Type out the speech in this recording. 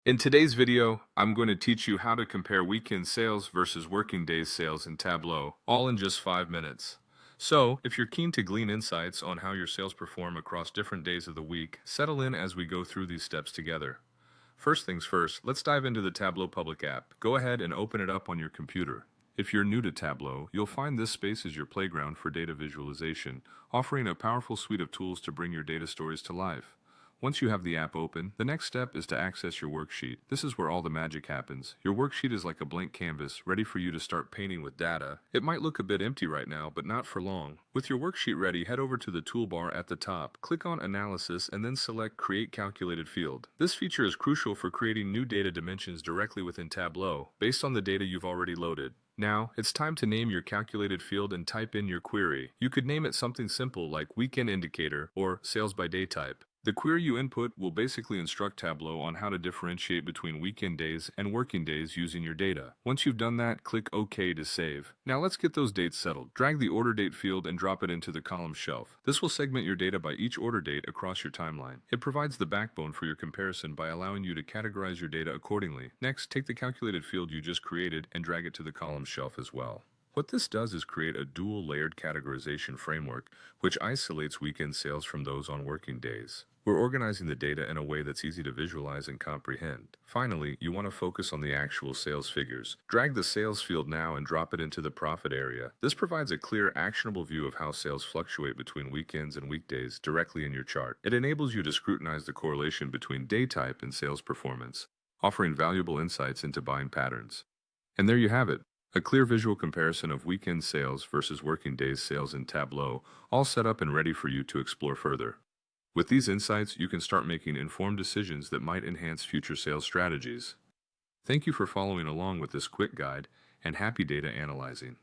In today's video, I'm going to teach you how to compare weekend sales versus working days sales in Tableau, all in just 5 minutes. So, if you're keen to glean insights on how your sales perform across different days of the week, settle in as we go through these steps together. First things first, let's dive into the Tableau public app. Go ahead and open it up on your computer. If you're new to Tableau, you'll find this space is your playground for data visualization, offering a powerful suite of tools to bring your data stories to life. Once you have the app open, the next step is to access your worksheet. This is where all the magic happens. Your worksheet is like a blank canvas, ready for you to start painting with data. It might look a bit empty right now, but not for long. With your worksheet ready, head over to the toolbar at the top, click on Analysis, and then select Create Calculated Field. This feature is crucial for creating new data dimensions directly within Tableau, based on the data you've already loaded. Now, it's time to name your calculated field and type in your query. You could name it something simple like Weekend Indicator or Sales by Day type. The query you input will basically instruct Tableau on how to differentiate between weekend days and working days using your data. Once you've done that, click OK to save. Now let's get those dates settled. Drag the order date field and drop it into the column shelf. This will segment your data by each order date across your timeline. It provides the backbone for your comparison by allowing you to categorize your data accordingly. Next, take the calculated field you just created and drag it to the column shelf as well. What this does is create a dual-layered categorization framework, which isolates weekend sales from those on working days. We're organizing the data in a way that's easy to visualize and comprehend. Finally, you want to focus on the actual sales figures. Drag the sales field now and drop it into the profit area. This provides a clear, actionable view of how sales fluctuate between weekends and weekdays directly in your chart. It enables you to scrutinize the correlation between day type and sales performance, offering valuable insights into buying patterns. And there you have it. A clear visual comparison of weekend sales versus working days sales in Tableau, all set up and ready for you to explore further. With these insights, you can start making informed decisions that might enhance future sales strategies. Thank you for following along with this quick guide, and happy data analyzing.